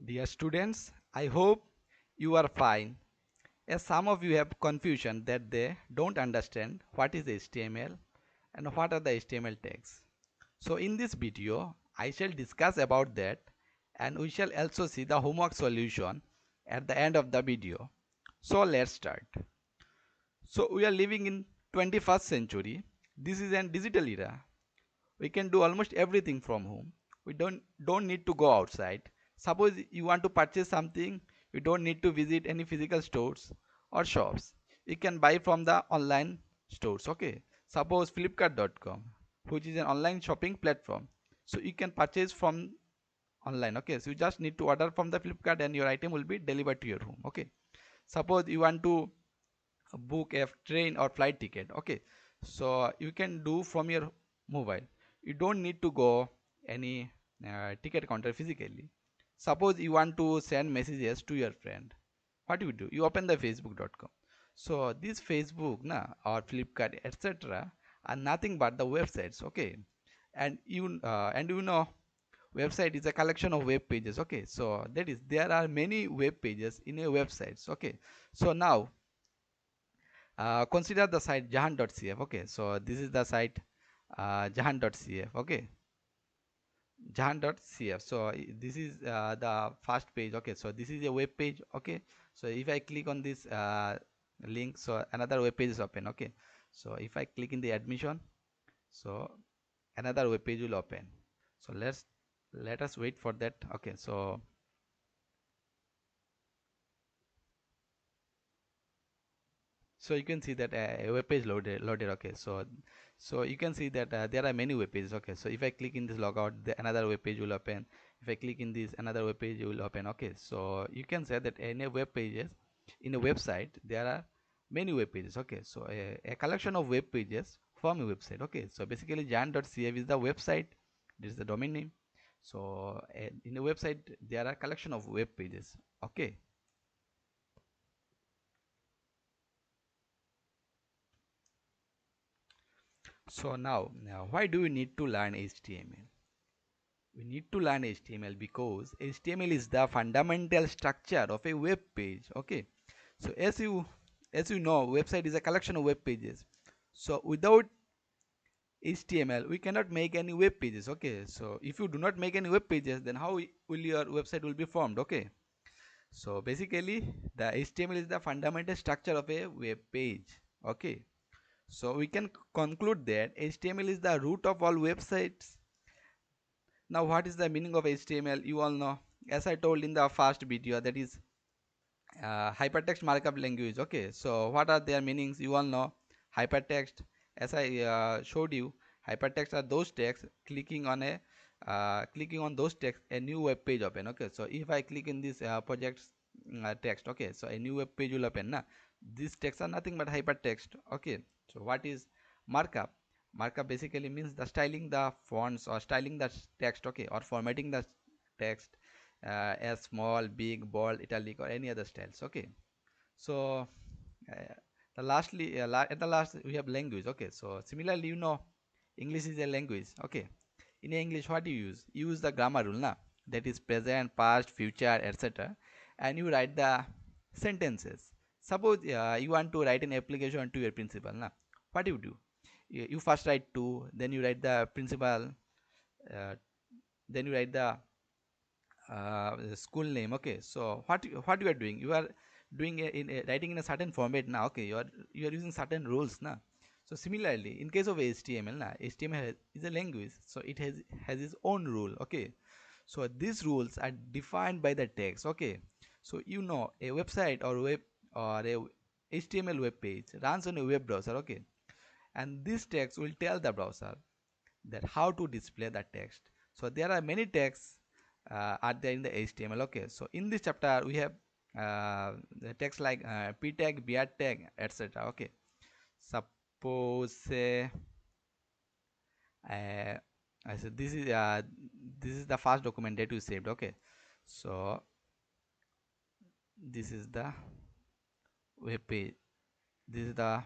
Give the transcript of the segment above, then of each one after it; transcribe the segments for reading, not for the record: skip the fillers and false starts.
Dear students, I hope you are fine. As some of you have confusion that they don't understand what is HTML and what are the HTML tags. So in this video, I shall discuss about that and we shall also see the homework solution at the end of the video. So let's start. So we are living in 21st century. This is an digital era. We can do almost everything from home. We don't need to go outside. Suppose you want to purchase something, you don't need to visit any physical stores or shops. You can buy from the online stores. Okay, suppose flipkart.com, which is an online shopping platform, so you can purchase from online. Okay, so you just need to order from the Flipkart and your item will be delivered to your home. Okay, suppose you want to book a train or flight ticket. Okay, so you can do from your mobile. You don't need to go any ticket counter physically. Suppose you want to send messages to your friend, what do? You open the facebook.com. So this Facebook na or Flipkart etc are nothing but the websites. Okay, and you know website is a collection of web pages. Okay, so that is there are many web pages in a websites. Okay, so now consider the site jahan.cf. Okay, so this is the site jahan.cf. Okay, jahan.cf. So this is the first page. Okay, so this is a web page. Okay, so if I click on this link, so another web page is open. Okay, so if I click in the admission, so another web page will open. So let us wait for that. Okay, so you can see that a web page loaded. Okay, so you can see that there are many web pages. Okay, so if I click in this logout, another web page will open. If I click in this, another web page will open. Okay, so you can say that in a web pages, in a website there are many web pages. Okay, so a collection of web pages from a website. Okay, so basically jan.cf is the website. This is the domain name. So in a website there are collection of web pages. Okay, so now why do we need to learn HTML? We need to learn HTML because HTML is the fundamental structure of a web page. Okay, so as you know, website is a collection of web pages. So without HTML we cannot make any web pages. Okay, so if you do not make any web pages, then how will your website will be formed? Okay, so basically the HTML is the fundamental structure of a web page. Okay, so we can conclude that HTML is the root of all websites. Now what is the meaning of HTML? You all know, as I told in the first video, that is hypertext markup language. Okay, so what are their meanings? You all know hypertext, as I showed you, hypertext are those texts clicking on those text a new web page open. Okay, so if I click in this projects text, okay, so a new web page will open na. These texts are nothing but hypertext. Okay, so what is markup? Markup basically means the styling the fonts or styling the text. Okay, or formatting the text as small, big, bold, italic, or any other styles. Okay, so at the last we have language. Okay, so similarly, you know, English is a language. Okay, in English, what do you use? You use the grammar rule, na, that is present, past, future, etc., and you write the sentences. Suppose you want to write an application to your principal, na, what do? You first write to, then you write the principal, uh, then you write the school name. Okay, so what you are doing, you are doing writing in a certain format now. Okay, you are using certain rules now. So similarly in case of HTML now, HTML is a language, so it has its own rule. Okay, so these rules are defined by the text. Okay, so you know a website or web or a HTML web page runs on a web browser. Okay, and this text will tell the browser that how to display the text. So there are many texts are there in the HTML. Okay, so in this chapter we have the text like p tag, br tag, etc. Okay, suppose uh, I said this is the first document that we saved. Okay, so this is the web page. This is the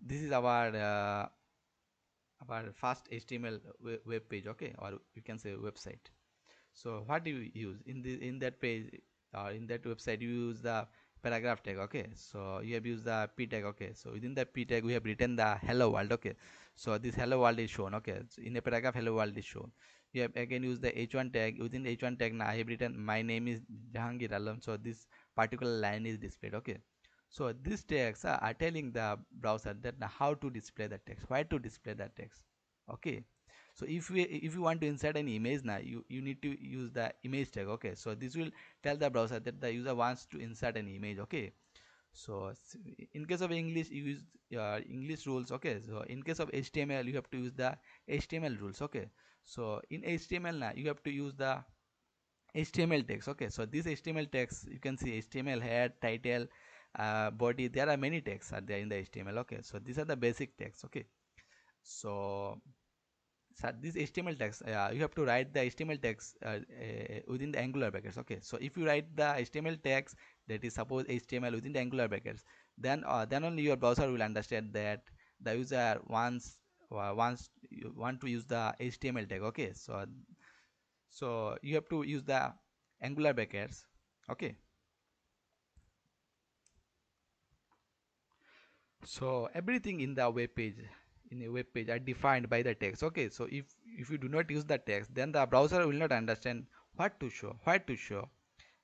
this is our first HTML web page. Okay, or you can say website. So what do you use in that page or in that website? You use the paragraph tag. Okay, so you have used the p tag. Okay, so within the p tag we have written the hello world. Okay, so this hello world is shown. Okay, so in a paragraph hello world is shown. You have again used the h1 tag. Within the h1 tag now I have written my name is Jahangir Alam, so this particular line is displayed. Okay, so these tags are telling the browser that now how to display the text, why to display the text. Okay, so if you want to insert an image now, you need to use the image tag. Okay, so this will tell the browser that the user wants to insert an image. Okay, so in case of English you use English rules. Okay, so in case of HTML you have to use the HTML rules. Okay, so in HTML now you have to use the HTML text. Okay, so this HTML text you can see HTML head, title, body. There are many texts are there in the HTML. Okay, so these are the basic text. Okay, so this HTML text, you have to write the HTML text within the angular brackets. Okay, so if you write the HTML text, that is suppose HTML within the angular brackets, then only your browser will understand that the user wants you want to use the HTML tag. Okay, so you have to use the angular brackets. Okay, so everything in the web page, in a web page are defined by the text. Okay, so if you do not use the text, then the browser will not understand what to show, what to show.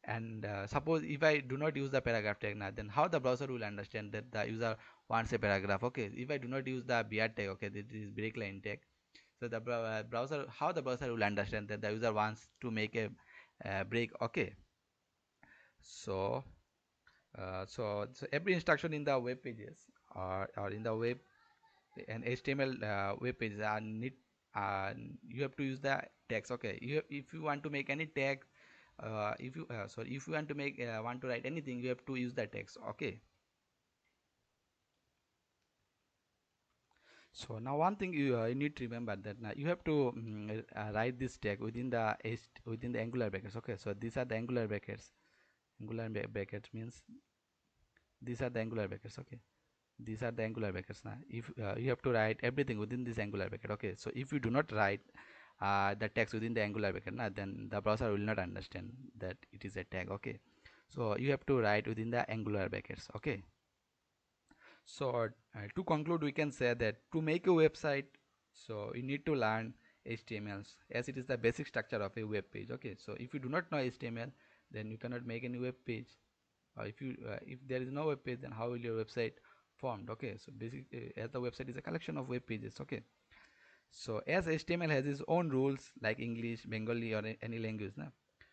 And suppose if I do not use the paragraph tag now, then how the browser will understand that the user wants a paragraph. Okay, if I do not use the br tag, okay, this is break line tag, so the browser, how the browser will understand that the user wants to make a break. Okay, so so every instruction in the web pages or in the web and HTML web pages are need uh, you have to use the text. Okay, if you want to make any tag, if you sorry, if you want to make want to write anything, you have to use the text. Okay, so now one thing you need to remember that now you have to write this tag within the within the angular brackets. Okay, so these are the angular brackets. Angular brackets means these are the angular brackets. Okay, these are the angular brackets. Now if you have to write everything within this angular bracket. Okay, so if you do not write the text within the angular bracket now, then the browser will not understand that it is a tag. Okay, so you have to write within the angular brackets. Okay, so to conclude we can say that to make a website, so you need to learn HTMLs as it is the basic structure of a web page. Okay, so if you do not know HTML, then you cannot make any web page. If there is no web page, then how will your website formed? Okay, so basic as the website is a collection of web pages. Okay, so as HTML has its own rules like English, Bengali, or any language na?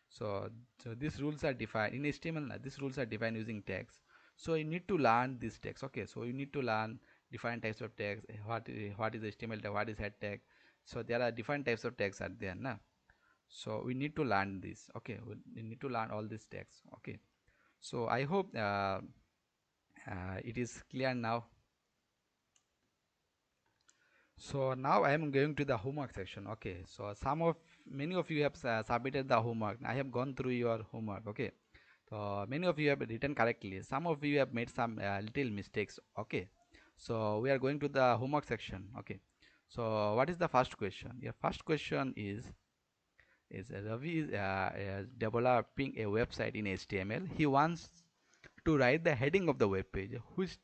So these rules are defined in HTML na, these rules are defined using tags. So you need to learn these tags. Okay, so you need to learn different types of tags. What is HTML tag, what is head tag. So there are different types of tags are there na? So we need to learn this. Okay, we need to learn all these tags. Okay, so I hope it is clear now. So now I am going to the homework section. Okay, so many of you have submitted the homework. I have gone through your homework. Okay, so many of you have written correctly, some of you have made some little mistakes. Okay, so we are going to the homework section. Okay, so what is the first question? Your first question is Ravi is developing a website in HTML. He wants to write the heading of the web page. Which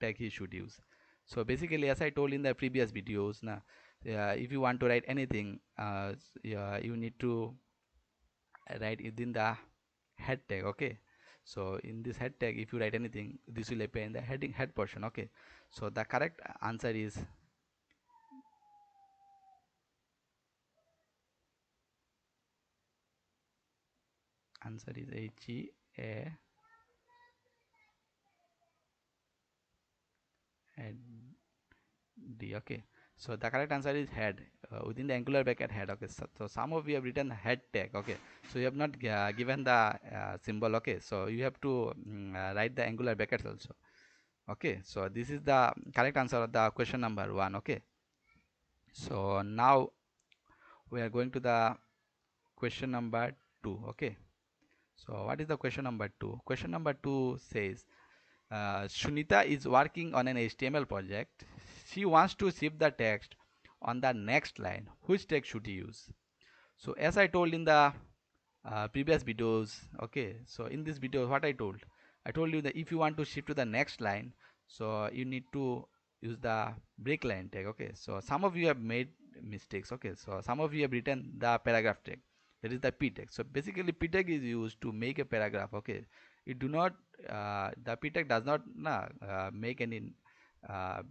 tag he should use? So basically, as I told in the previous videos, now if you want to write anything, yeah, you need to write within the head tag. Okay, so in this head tag, if you write anything, this will appear in the head portion. Okay, so the correct answer is head D. Okay, so the correct answer is head within the angular bracket head. Okay, so some of you have written head tag. Okay, so you have not given the symbol. Okay, so you have to write the angular brackets also. Okay, so this is the correct answer of the question number one. Okay, so now we are going to the question number two. Okay, so what is the question number two? Question number two says Sunita is working on an HTML project. She wants to shift the text on the next line. Which text should he use? So as I told in the previous videos. Okay, so in this video what I told you that if you want to shift to the next line, so you need to use the break line tag. Okay, so some of you have made mistakes. Okay, so some of you have written the paragraph tag, that is the p tag. So basically p tag is used to make a paragraph. Okay, it do not the p tag does not make any uh,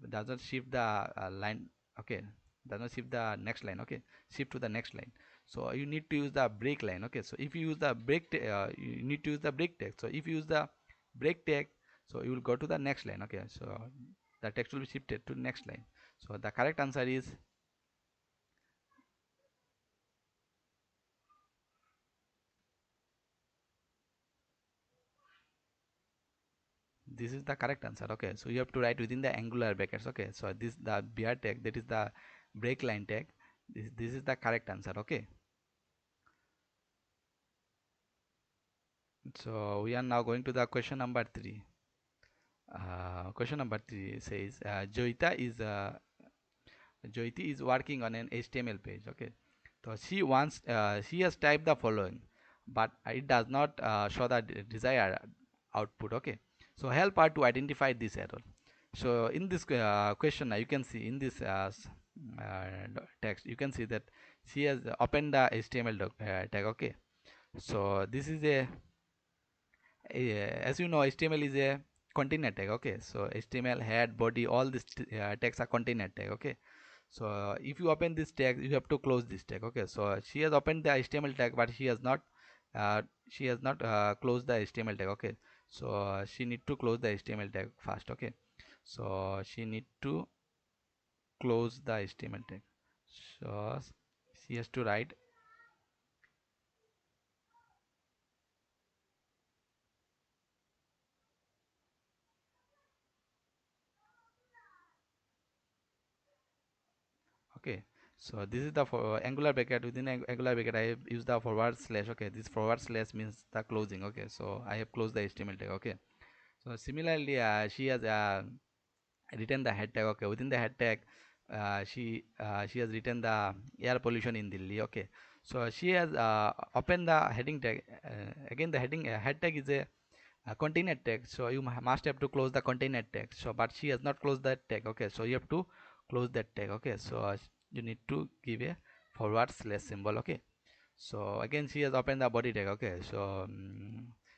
does not shift the line. Okay, does not shift the next line. Okay, shift to the next line. So you need to use the break line. Okay, so if you use the you need to use the break tag. So if you use the break tag, so you will go to the next line. Okay, so the text will be shifted to next line. So the correct answer is, this is the correct answer. Okay, so you have to write within the angular brackets. Okay, so this the br tag, that is the break line tag. This is the correct answer. Okay, so we are now going to the question number 3. Question number 3 says Joyti is working on an HTML page. Okay, so she has typed the following, but it does not show the desired output. Okay, so help her to identify this error. So in this question, you can see in this text, you can see that she has opened the HTML tag. Okay, so this is as you know, HTML is a container tag. Okay, so HTML head, body, all these tags are container tag. Okay, so if you open this tag, you have to close this tag. Okay, so she has opened the HTML tag, but uh, she has not closed the HTML tag. Okay, so she need to close the HTML tag first. Okay, so she need to close the HTML tag. So she has to write. Okay, so this is the for angular bracket. Within angular bracket, I have used the forward slash. Okay, this forward slash means the closing. Okay, so I have closed the HTML tag. Okay, so similarly, she has written the head tag. Okay, within the head tag, she has written the air pollution in Delhi. Okay, so she has opened the heading tag. Again, the heading head tag is a container tag, so you must have to close the container tag. So but she has not closed that tag. Okay, so you have to close that tag. Okay, so you need to give a forward slash symbol. Okay, so again she has opened the body tag. Okay, so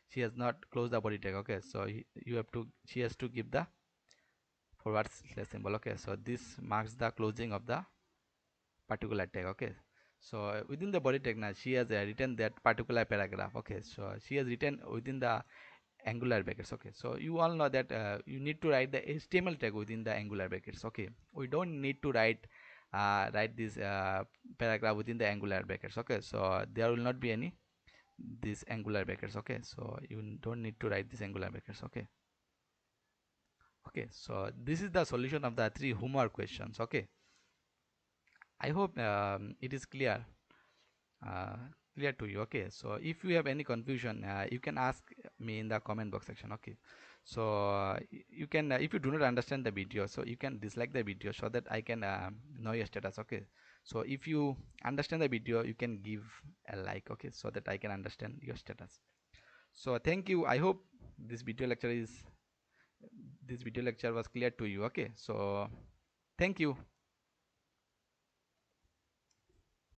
she has not closed the body tag. Okay, so you have to she has to give the forward slash symbol. Okay, so this marks the closing of the particular tag. Okay, so within the body tag now she has written that particular paragraph. Okay, so she has written within the angular brackets. Okay, so you all know that you need to write the HTML tag within the angular brackets. Okay, we don't need to write this paragraph within the angular brackets. Okay, so there will not be any this angular brackets. Okay, so you don't need to write this angular brackets. Okay, okay, so this is the solution of the 3 homework questions. Okay, I hope it is uh, clear to you. Okay, so if you have any confusion, you can ask me in the comment box section. Okay, so you can if you do not understand the video, so you can dislike the video so that I can know your status. Okay, so if you understand the video, you can give a like. Okay, so that I can understand your status. So thank you. I hope this video lecture is this video lecture was clear to you. Okay, so thank you.